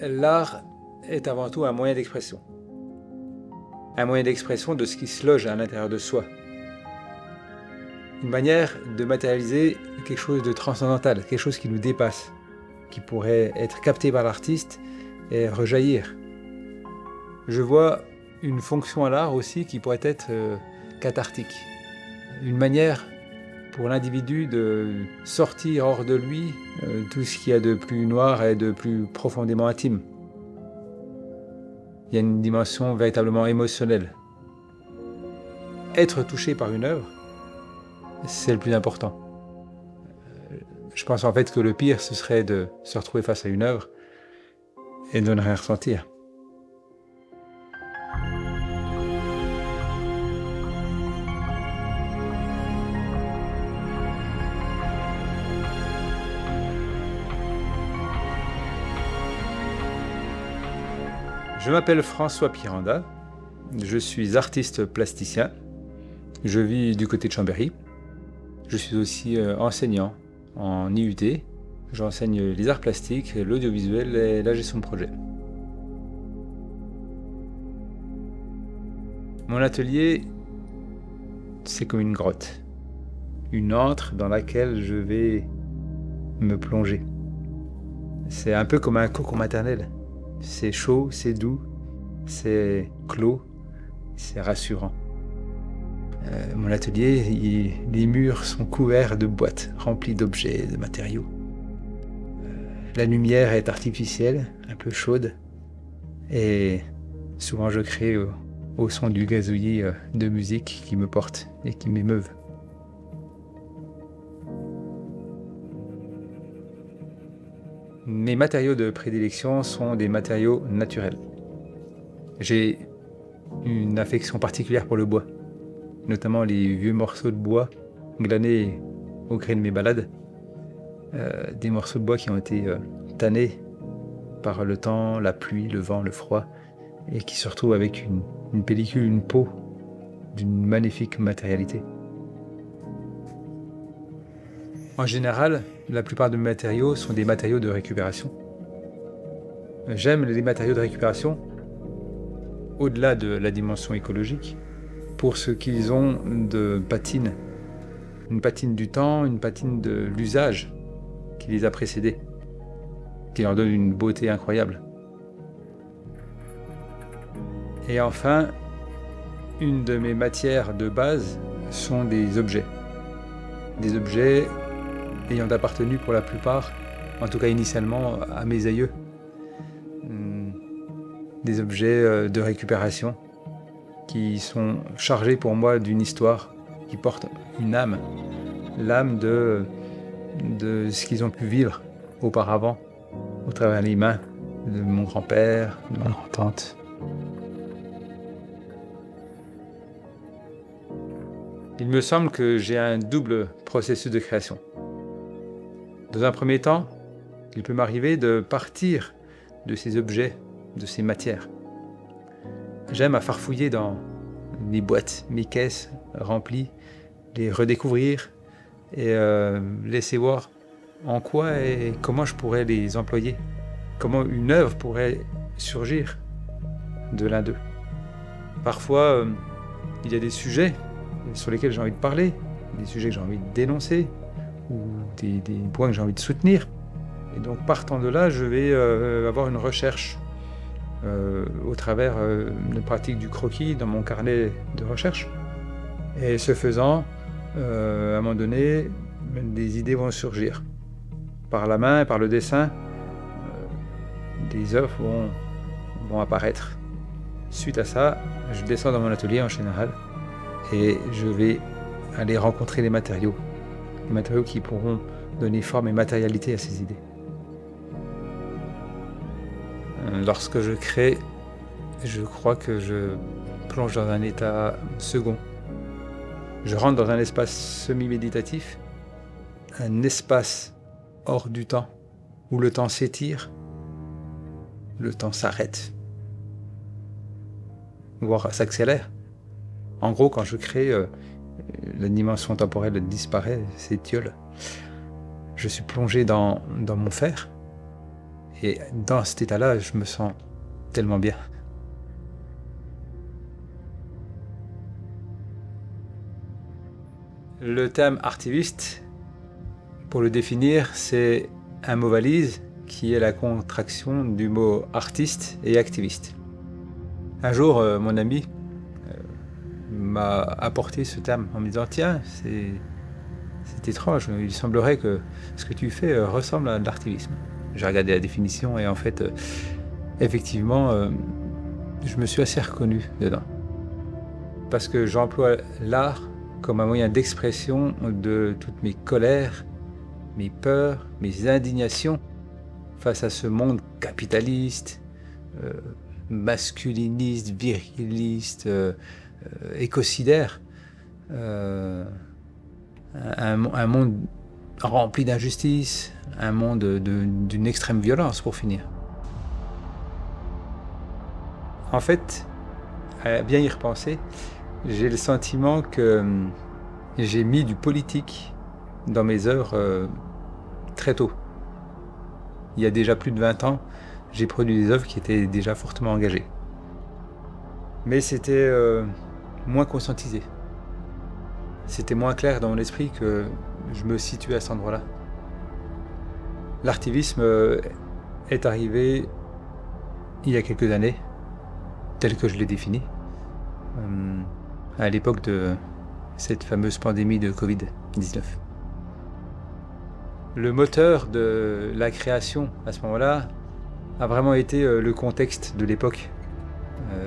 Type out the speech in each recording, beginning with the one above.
l'art est avant tout un moyen d'expression. Un moyen d'expression de ce qui se loge à l'intérieur de soi. Une manière de matérialiser quelque chose de transcendantal, quelque chose qui nous dépasse, qui pourrait être capté par l'artiste et rejaillir. Je vois une fonction à l'art aussi qui pourrait être cathartique. Une manière pour l'individu de sortir hors de lui tout ce qu'il y a de plus noir et de plus profondément intime. Il y a une dimension véritablement émotionnelle. Être touché par une œuvre, c'est le plus important. Je pense en fait que le pire, ce serait de se retrouver face à une œuvre et de ne rien ressentir. Je m'appelle François Piranda, je suis artiste plasticien, je vis du côté de Chambéry. Je suis aussi enseignant en IUT, j'enseigne les arts plastiques, l'audiovisuel et la gestion de projet. Mon atelier, c'est comme une grotte, une antre dans laquelle je vais me plonger. C'est un peu comme un cocon maternel. C'est chaud, c'est doux, c'est clos, c'est rassurant. Mon atelier, les murs sont couverts de boîtes remplies d'objets, de matériaux. La lumière est artificielle, un peu chaude, et souvent je crée au son du gazouillis de musique qui me porte et qui m'émeuve. Mes matériaux de prédilection sont des matériaux naturels. J'ai une affection particulière pour le bois, notamment les vieux morceaux de bois glanés au gré de mes balades. Des morceaux de bois qui ont été tannés par le temps, la pluie, le vent, le froid, et qui se retrouvent avec une pellicule, une peau d'une magnifique matérialité. En général, la plupart de mes matériaux sont des matériaux de récupération. J'aime les matériaux de récupération, au-delà de la dimension écologique, pour ce qu'ils ont de patine. Une patine du temps, une patine de l'usage qui les a précédés, qui leur donne une beauté incroyable. Et enfin, une de mes matières de base sont des objets. Des objets ayant appartenu pour la plupart, en tout cas initialement, à mes aïeux. Des objets de récupération qui sont chargés pour moi d'une histoire, qui portent une âme, l'âme de ce qu'ils ont pu vivre auparavant, au travers les mains de mon grand-père, de ma grand-tante. Il me semble que j'ai un double processus de création. Dans un premier temps, il peut m'arriver de partir de ces objets, de ces matières. J'aime à farfouiller dans mes boîtes, mes caisses remplies, les redécouvrir et laisser voir en quoi et comment je pourrais les employer, comment une œuvre pourrait surgir de l'un d'eux. Parfois, il y a des sujets sur lesquels j'ai envie de parler, des sujets que j'ai envie de dénoncer, ou des points que j'ai envie de soutenir. Et donc partant de là, je vais avoir une recherche au travers de pratique du croquis dans mon carnet de recherche. Et ce faisant, à un moment donné, des idées vont surgir. Par la main et par le dessin, des œuvres vont apparaître. Suite à ça, je descends dans mon atelier en général et je vais aller rencontrer les matériaux qui pourront donner forme et matérialité à ces idées. Lorsque je crée, je crois que je plonge dans un état second. Je rentre dans un espace semi-méditatif, un espace hors du temps, où le temps s'étire, le temps s'arrête, voire s'accélère. En gros, quand je crée, la dimension temporelle disparaît, s'étiole. Je suis plongé dans mon faire Et dans cet état-là, je me sens tellement bien. Le terme artiviste, pour le définir, c'est un mot valise qui est la contraction du mot artiste et activiste. Un jour, mon ami m'a apporté ce terme en me disant « Tiens, c'est étrange, il semblerait que ce que tu fais ressemble à de l'artivisme. » J'ai regardé la définition et en fait, effectivement, je me suis assez reconnu dedans. Parce que j'emploie l'art comme un moyen d'expression de toutes mes colères, mes peurs, mes indignations face à ce monde capitaliste, masculiniste, viriliste, écocidaire. Un monde rempli d'injustice, un monde d'une extrême violence pour finir. En fait, à bien y repenser, j'ai le sentiment que j'ai mis du politique dans mes œuvres très tôt. Il y a déjà plus de 20 ans, j'ai produit des œuvres qui étaient déjà fortement engagées. Mais c'était moins conscientisé. C'était moins clair dans mon esprit que je me situais à cet endroit-là. L'artivisme est arrivé il y a quelques années, tel que je l'ai défini, à l'époque de cette fameuse pandémie de Covid-19. Le moteur de la création à ce moment-là a vraiment été le contexte de l'époque.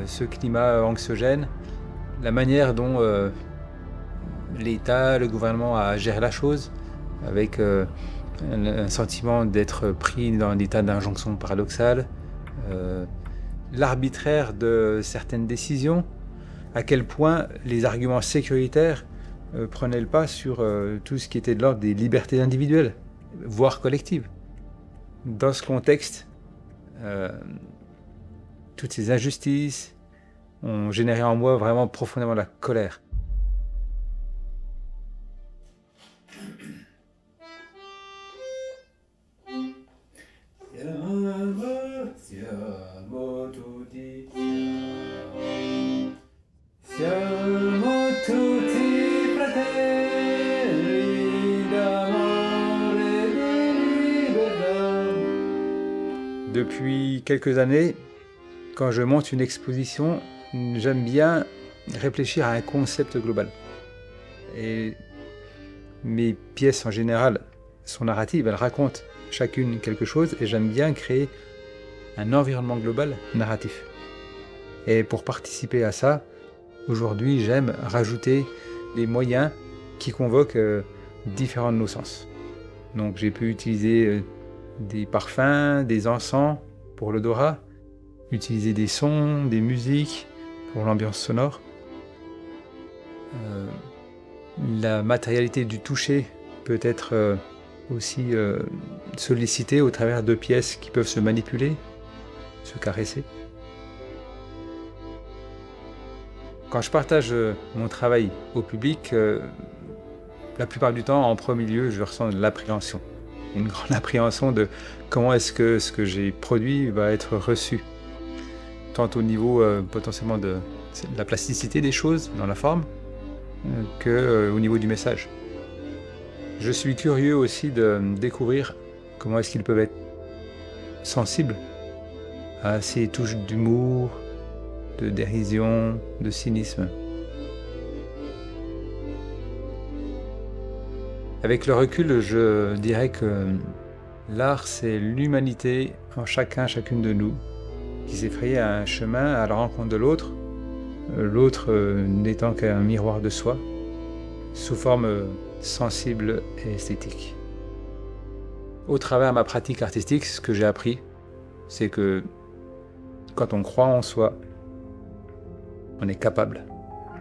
Ce climat anxiogène, la manière dont l'État, le gouvernement a géré la chose, avec un sentiment d'être pris dans un état d'injonction paradoxale, l'arbitraire de certaines décisions, à quel point les arguments sécuritaires prenaient le pas sur tout ce qui était de l'ordre des libertés individuelles, voire collectives. Dans ce contexte, toutes ces injustices ont généré en moi vraiment profondément la colère. Siamo tutti fratelli d'amore e di libertà. Depuis quelques années, quand je monte une exposition, j'aime bien réfléchir à un concept global. Et mes pièces en général sont narratives, elles racontent chacune quelque chose et j'aime bien créer un environnement global narratif. Et pour participer à ça, aujourd'hui, j'aime rajouter des moyens qui convoquent différents de nos sens. Donc j'ai pu utiliser des parfums, des encens pour l'odorat, utiliser des sons, des musiques pour l'ambiance sonore. La matérialité du toucher peut être aussi sollicitée au travers de pièces qui peuvent se manipuler, se caresser. Quand je partage mon travail au public, la plupart du temps, en premier lieu, je ressens de l'appréhension. Une grande appréhension de comment est-ce que ce que j'ai produit va être reçu. Tant au niveau potentiellement de la plasticité des choses dans la forme, qu'au niveau du message. Je suis curieux aussi de découvrir comment est-ce qu'ils peuvent être sensibles à ces touches d'humour, de dérision, de cynisme. Avec le recul, je dirais que l'art, c'est l'humanité en chacune de nous, qui s'est frayé un chemin à la rencontre de l'autre, l'autre n'étant qu'un miroir de soi, sous forme sensible et esthétique. Au travers de ma pratique artistique, ce que j'ai appris, c'est que quand on croit en soi, on est capable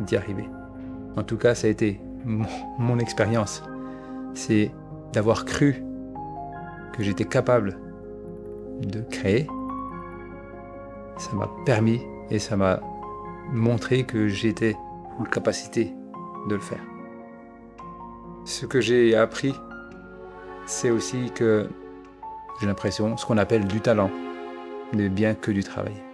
d'y arriver. En tout cas, ça a été mon expérience. C'est d'avoir cru que j'étais capable de créer. Ça m'a permis et ça m'a montré que j'étais en capacité de le faire. Ce que j'ai appris, c'est aussi que j'ai l'impression, ce qu'on appelle du talent, n'est bien que du travail.